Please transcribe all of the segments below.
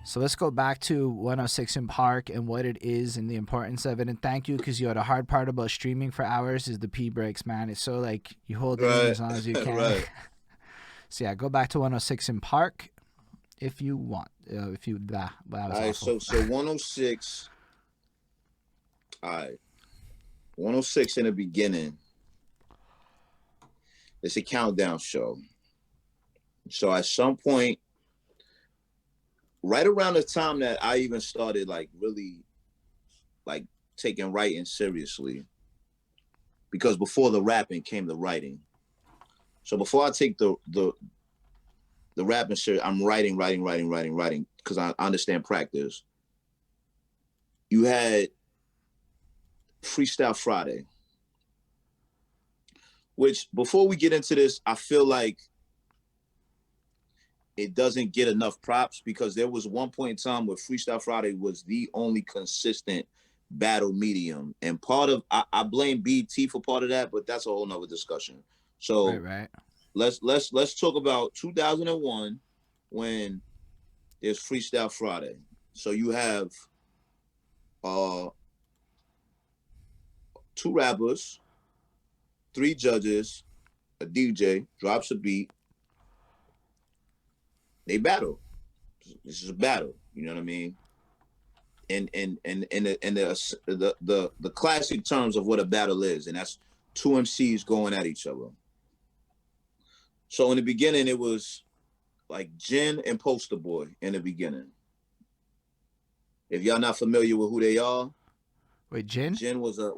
So let's go back to 106 in Park and what it is and the importance of it. And thank you, because the hard part about streaming for hours is the pee breaks, man. It's so like you hold it in Right, as long as you can. right. So yeah, go back to 106 in Park if you want. If you that was All right, awful. so 106. All right, 106 in the beginning. It's a countdown show. So at some point, right around the time that I even started like really like taking writing seriously, because before the rapping came the writing. So before I take the rapping serious, I'm writing because I understand practice. You had Freestyle Friday, which before we get into this, I feel like it doesn't get enough props because there was one point in time where Freestyle Friday was the only consistent battle medium. And part of I blame BT for part of that, but that's a whole nother discussion. Right, So right. let's talk about 2001 when there's Freestyle Friday. So you have uh two rappers, three judges, a DJ drops a beat, they battle. This is a battle. You know what I mean? And the classic terms of what a battle is, and that's two MCs going at each other. So in the beginning, it was like Jin and Poster Boy in the beginning. If y'all not familiar with who they are, Wait, Jin? Jin was a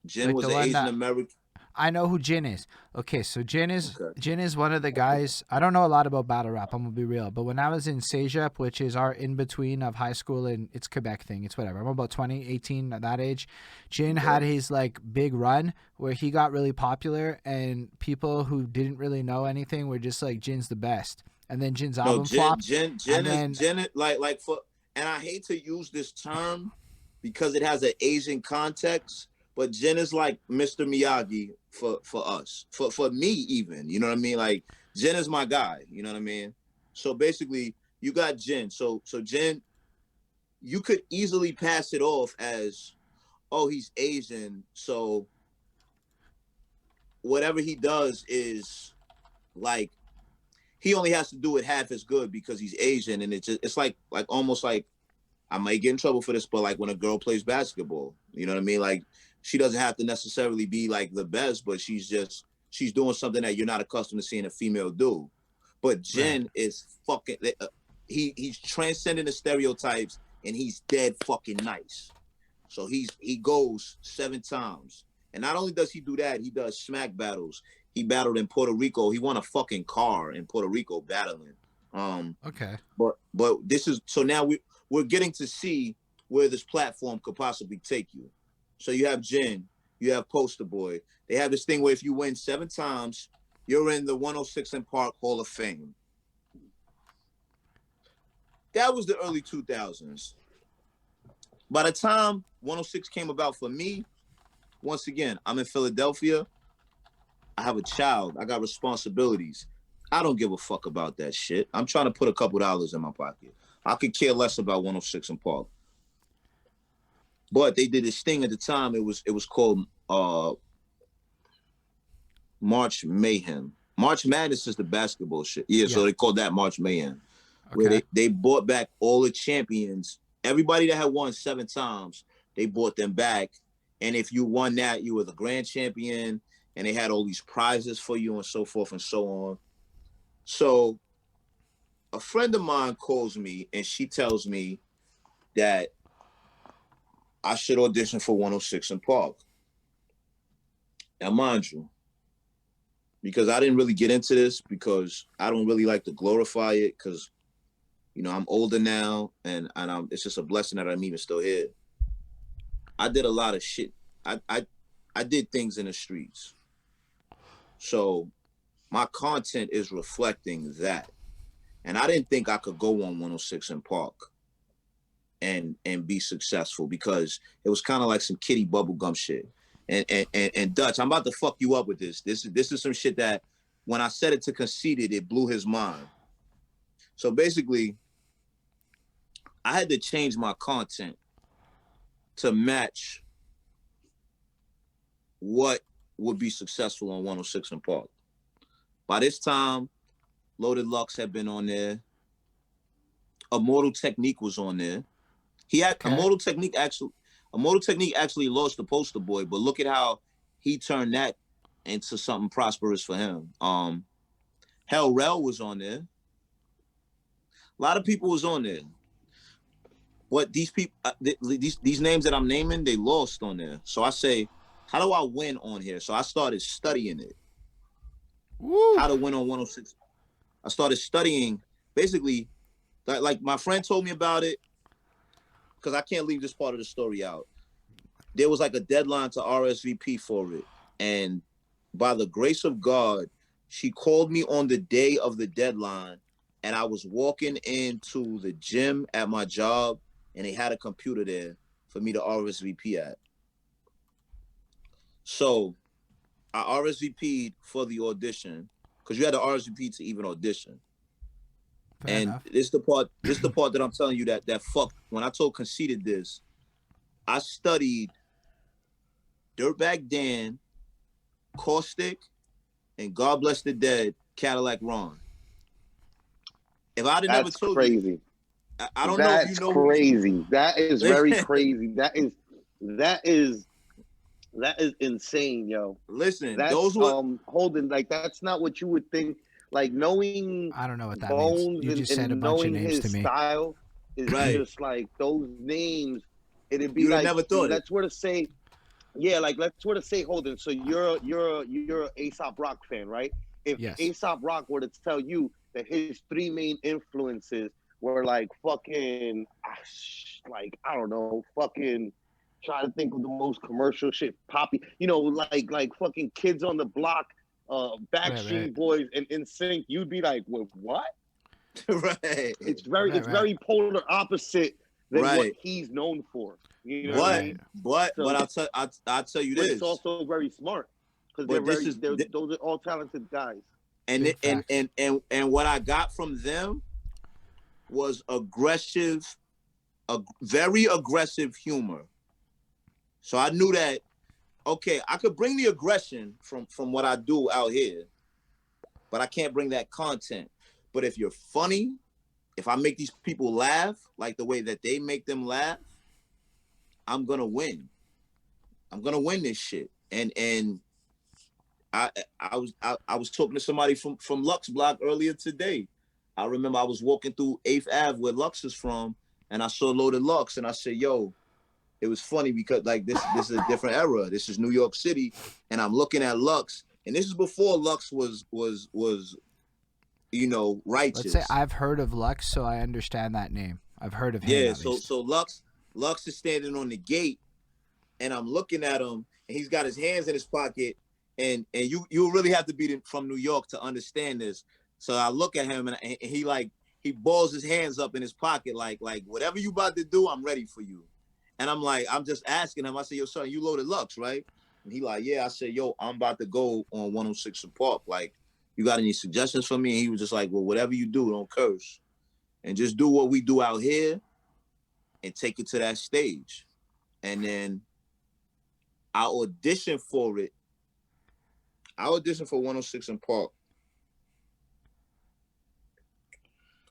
Jin Like was the an one Asian that American. I know who Jin is. Okay, so Okay. Jin is one of the guys. I don't know a lot about battle rap. I'm gonna be real, but when I was in CEGEP, which is our in between of high school and it's Quebec thing, it's whatever. I'm about 20, 18 at that age. Jin had Okay. his like big run where he got really popular, and people who didn't really know anything were just like Jin's the best. And then Jin's No, album flopped, and then Jen is like for, and I hate to use this term because it has an Asian context, but Jen is like Mr. Miyagi for us, for me even. You know what I mean? Like Jen is my guy. You know what I mean? So basically, you got Jen. So Jen, you could easily pass it off as, oh, he's Asian, so whatever he does is like he only has to do it half as good because he's Asian, and it's like almost like I might get in trouble for this, but like when a girl plays basketball, you know what I mean? Like she doesn't have to necessarily be like the best, but she's doing something that you're not accustomed to seeing a female do. But right. Jen is fucking he's transcending the stereotypes and he's dead fucking nice. So he goes 7 times. And not only does he do that, he does smack battles. He battled in Puerto Rico. He won a fucking car in Puerto Rico battling. Um, Okay. but this is so now we're getting to see where this platform could possibly take you. So you have Jen, you have Poster Boy. They have this thing where if you win 7 times, you're in the 106 in Park Hall of Fame. That was the early 2000s. By the time 106 came about for me, once again, I'm in Philadelphia. I have a child. I got responsibilities. I don't give a fuck about that shit. I'm trying to put a couple dollars in my pocket. I could care less about 106 in Park. But they did this thing at the time. It was called March Mayhem. March Madness is the basketball shit. Yeah, Yeah. so they called that March Mayhem, where Okay. they brought back all the champions. Everybody that had won 7 times, they brought them back. And if you won that, you were the grand champion, and they had all these prizes for you and so forth and so on. So a friend of mine calls me and she tells me that I should audition for 106 in Park. Now, mind you, because I didn't really get into this because I don't really like to glorify it because I'm older now and it's just a blessing that I'm even still here. I did a lot of shit. I did things in the streets. So my content is reflecting that. And I didn't think I could go on 106 in Park and be successful because it was kind of like some kitty bubblegum shit. And Dutch, I'm about to fuck you up with this. This is some shit that when I said it to Conceited, it blew his mind. So basically, I had to change my content to match what would be successful on 106 and Park. By this time, Loaded Lux had been on there. Immortal Technique was on there. He had Okay. Immortal Technique actually lost the Poster Boy, but look at how he turned that into something prosperous for him. Hell Rel was on there. A lot of people was on there. But these people, these names that I'm naming, they lost on there. So I say, how do I win on here? So I started studying it. Woo. How to win on 106. I started studying, basically, like my friend told me about it, because I can't leave this part of the story out. There was like a deadline to RSVP for it. And by the grace of God, she called me on the day of the deadline, and I was walking into the gym at my job, and they had a computer there for me to RSVP at. So I RSVP'd for the audition, because you had to RSVP to even audition. Fair And enough. this is the part that I'm telling you that fucked. When I told Conceited this, I studied Dirtbag Dan, Caustic, and God Bless the Dead, Cadillac Ron. If I'd have never told crazy. you, I don't know if you That's know crazy. That is very crazy. That is insane, yo. Listen, That's those were Holden, like that's not what you would think. Like knowing I don't know what that Bones means. You just said a and bunch of knowing names his to me. style is Right. just like those names. It'd be You'd have like never thought it. let's were to say, yeah, like let's were to say Holden. So you're Aesop Rock fan, right? If Yes. Aesop Rock were to tell you that his three main influences were like fucking, like I don't know, fucking. Trying to think of the most commercial shit, Poppy. You know, like fucking Kids on the Block, Backstreet Right. Boys, and NSYNC. You'd be like, well, what? Right. It's very, Right. very polar opposite than what Right. he's known for. You know what I mean? But So- I'll tell you But this. it's also very smart because But they're this very, is- those are all talented guys. and Big and what I got from them was aggressive, very aggressive humor. So I knew that, okay, I could bring the aggression from what I do out here, but I can't bring that content. But if you're funny, if I make these people laugh like the way that they make them laugh, I'm gonna win. I'm gonna win this shit. And I was talking to somebody from Lux Block earlier today. I remember I was walking through 8th Ave where Lux is from, and I saw Loaded Lux, and I said, yo, it was funny because like this is a different era. This is New York City, and I'm looking at Lux, and this is before Lux was righteous. Let's say I've heard of Lux, so I understand that name. I've heard of him. Yeah, at so least. so Lux is standing on the gate, and I'm looking at him, and he's got his hands in his pocket, and you really have to be from New York to understand this. So I look at him, and he balls his hands up in his pocket like whatever you about to do, I'm ready for you. And I'm just asking him. I said, yo, son, you Loaded Lux, right? And he like, yeah. I said, yo, I'm about to go on 106 and Park. Like, you got any suggestions for me? And he was just like, well, whatever you do, don't curse. And just do what we do out here and take it to that stage. And then I auditioned for it. I auditioned for 106 and Park.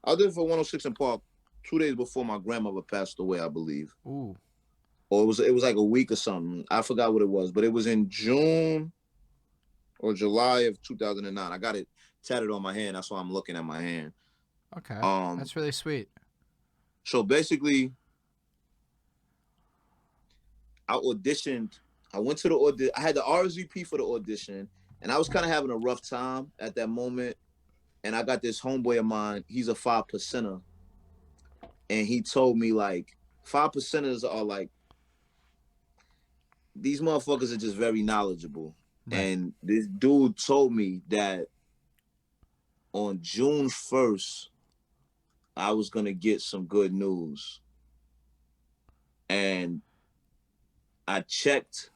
I auditioned for 106 and Park 2 days before my grandmother passed away, I believe. Ooh. Or it was like a week or something. I forgot what it was, but it was in June or July of 2009. I got it tatted on my hand. That's why I'm looking at my hand. Okay. That's really sweet. So basically, I auditioned. I went to the audition. I had the RSVP for the audition, and I was kind of having a rough time at that moment. And I got this homeboy of mine. He's a 5%er, and he told me like 5%ers are like, these motherfuckers are just very knowledgeable. Right. And this dude told me that on June 1st, I was going to get some good news. And I checked,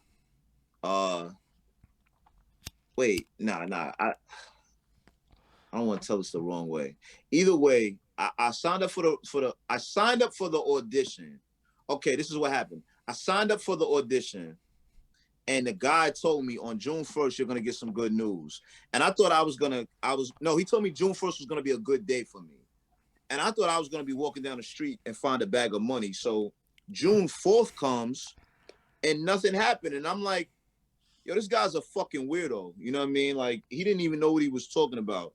I don't want to tell this the wrong way. Either way, I signed up for the audition. Okay, this is what happened. I signed up for the audition, and the guy told me on June 1st you're gonna get some good news. And I thought he told me June 1st was gonna be a good day for me. And I thought I was gonna be walking down the street and find a bag of money. So June 4th comes and nothing happened. And I'm like, yo, this guy's a fucking weirdo. You know what I mean? Like, he didn't even know what he was talking about.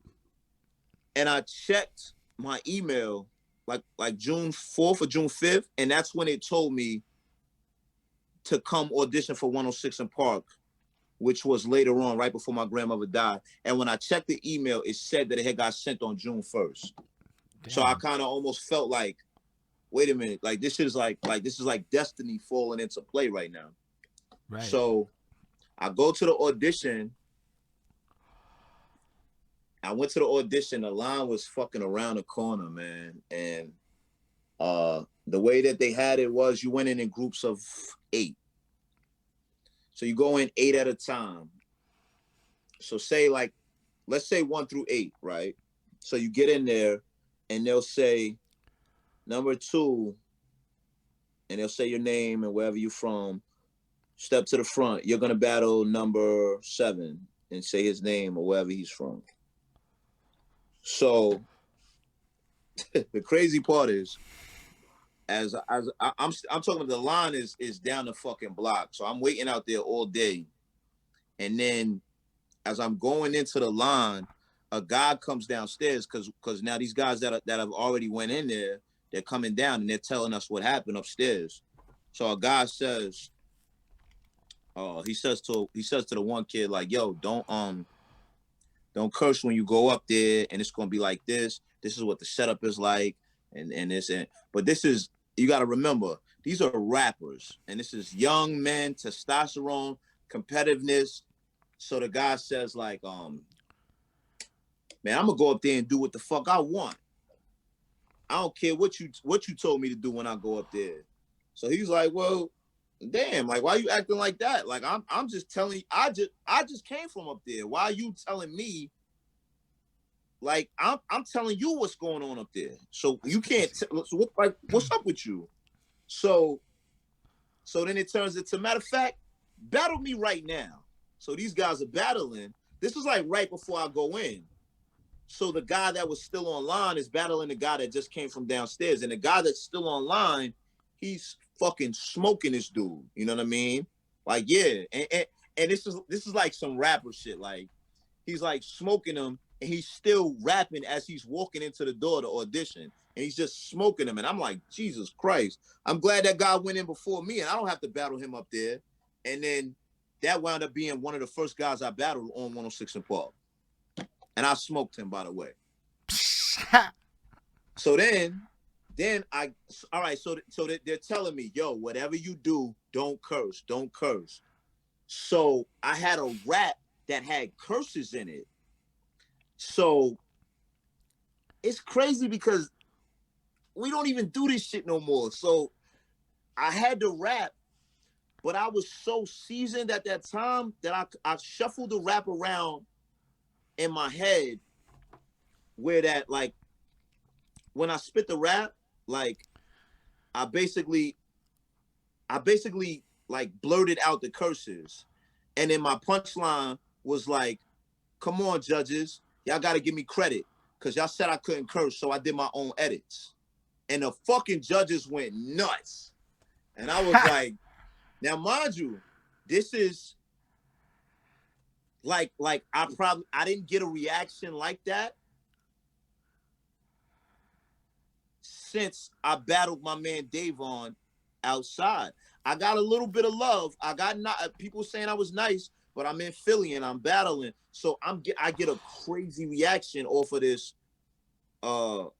And I checked my email like June 4th or June 5th, and that's when it told me to come audition for 106 in Park, which was later on, right before my grandmother died. And when I checked the email, it said that it had got sent on June 1st. Damn. So I kind of almost felt like, wait a minute, like this is like destiny falling into play right now. Right. So I go to the audition. I went to the audition. The line was fucking around the corner, man. And the way that they had it was you went in groups of 8. So you go in 8 at a time. So let's say 1 through 8, right? So you get in there and they'll say number 2, and they'll say your name and wherever you're from. Step to the front. You're going to battle number 7 and say his name or wherever he's from. So the crazy part is, as I'm talking about, the line is down the fucking block. So I'm waiting out there all day. And then as I'm going into the line, a guy comes downstairs because now these guys that have already went in there, they're coming down and they're telling us what happened upstairs. So a guy says, he says to the one kid, like, yo, don't curse when you go up there, and it's gonna be like this. This is what the setup is like, and this, but this is, you gotta remember, these are rappers, and this is young men, testosterone, competitiveness. So the guy says, like, man, I'm gonna go up there and do what the fuck I want. I don't care what you told me to do when I go up there. So he's like, well, damn, like, why are you acting like that? Like, I'm just telling you, I just came from up there. Why are you telling me? Like, I'm telling you what's going on up there. So you can't. What's up with you? So then it turns into, matter of fact, battle me right now. So these guys are battling. This is like right before I go in. So the guy that was still online is battling the guy that just came from downstairs, and the guy that's still online, he's fucking smoking this dude. You know what I mean? Like, yeah, and this is like some rapper shit. Like, he's like smoking him, and he's still rapping as he's walking into the door to audition, and he's just smoking him. And I'm like, Jesus Christ! I'm glad that guy went in before me, and I don't have to battle him up there. And then that wound up being one of the first guys I battled on 106 in Park, and I smoked him, by the way. So then all right, so they're telling me, yo, whatever you do, don't curse. So I had a rap that had curses in it. So it's crazy because we don't even do this shit no more. So I had to rap, but I was so seasoned at that time that I shuffled the rap around in my head, where that, like, when I spit the rap, like, I basically like blurted out the curses. And then my punchline was like, come on, judges, y'all gotta give me credit, because y'all said I couldn't curse, so I did my own edits. And the fucking judges went nuts. And I was like, now mind you, this is like I didn't get a reaction like that since I battled my man Davon outside. I got a little bit of love. I got people saying I was nice, but I'm in Philly and I'm battling, so I get a crazy reaction off of this. Oh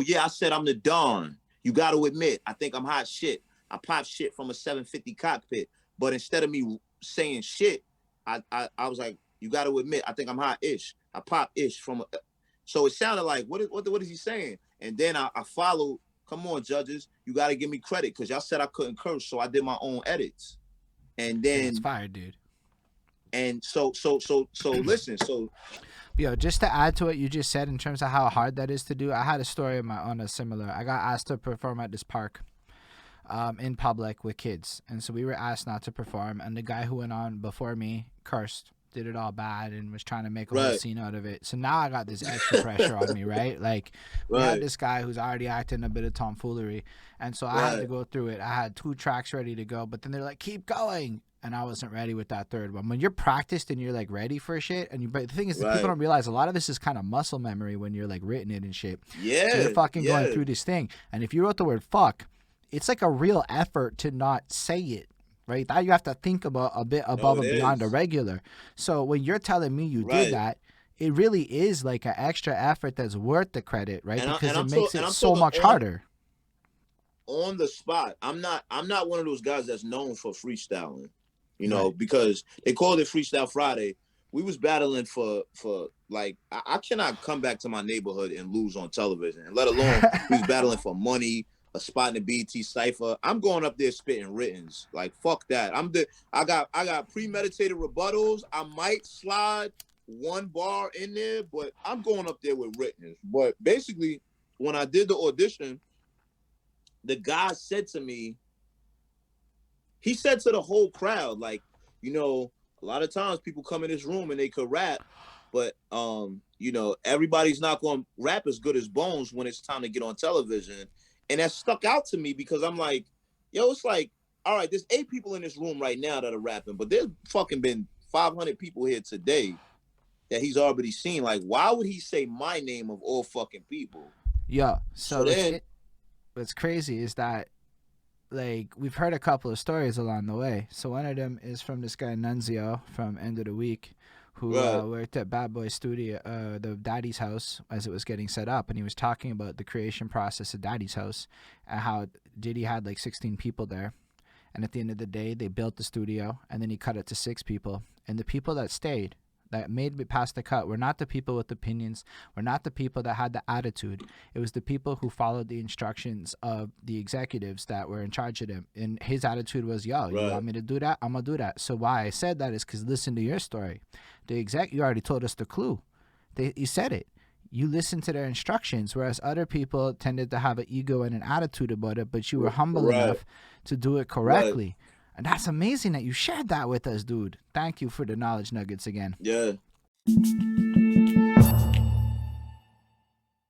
yeah, I said I'm the Don. You got to admit, I think I'm hot shit. I pop shit from a 750 cockpit, but instead of me saying shit, I was like, you got to admit, I think I'm hot ish. I pop ish from so it sounded like, what is he saying? And then I followed, come on, judges, you got to give me credit, because y'all said I couldn't curse, so I did my own edits. And then it's fire, dude. And so listen, so Yo, just to add to what you just said in terms of how hard that is to do, I had a story on a similar. I got asked to perform at this park, in public with kids, and so we were asked not to perform. And the guy who went on before me cursed, did it all bad, and was trying to make a whole Right. scene out of it. So now I got this extra pressure on me, right? Like we had Right. this guy who's already acting a bit of tomfoolery, and so I had to Right. go through it. I had 2 tracks ready to go, but then they're like, "Keep going." And I wasn't ready with that third one. When you're practiced and you're like ready for shit, but the thing is, that people Right. don't realize a lot of this is kind of muscle memory when you're like written it and shit. So Yeah. you're fucking going Yeah. through this thing, and if you wrote the word "fuck," it's like a real effort to not say it, right? That you have to think about a bit above it and beyond a is. regular. So when you're telling me you Right. did that, it really is like an extra effort that's worth the credit, right? And Because I'm it makes and it I'm so talking much harder. on the spot. I'm not one of those guys that's known for freestyling, Right. because they called it Freestyle Friday. We was battling for like I cannot come back to my neighborhood and lose on television, and let alone we was battling for money, a spot in the BT cipher. I'm going up there spitting writtens. Like fuck that. I got premeditated rebuttals. I might slide one bar in there, but I'm going up there with writtens. But basically, when I did the audition, the guy said to me, he said to the whole crowd, like, a lot of times people come in this room and they could rap, but everybody's not going to rap as good as Bones when it's time to get on television. And that stuck out to me because I'm like, yo, it's like, all right, there's 8 people in this room right now that are rapping, but there's fucking been 500 people here today that he's already seen. Like, why would he say my name of all fucking people? Yeah. So then, What's crazy is that, like, we've heard a couple of stories along the way. So one of them is from this guy Nunzio from End of the Week, who Right. worked at Bad Boy Studio, the Daddy's House, as it was getting set up, and he was talking about the creation process of Daddy's House and how Diddy had like 16 people there, and at the end of the day, they built the studio, and then he cut it to 6 people, and the people that stayed, that made it past the cut, were not the people with opinions, were not the people that had the attitude. It was the people who followed the instructions of the executives that were in charge of them. And his attitude was, yo, you Right. want me to do that? I'm going to do that. So why I said that is because listen to your story. You already told us the clue. You said it. You listened to their instructions, whereas other people tended to have an ego and an attitude about it, but you were humble Right. enough to do it correctly. And that's amazing that you shared that with us, dude. Thank you for the knowledge nuggets again. Yeah.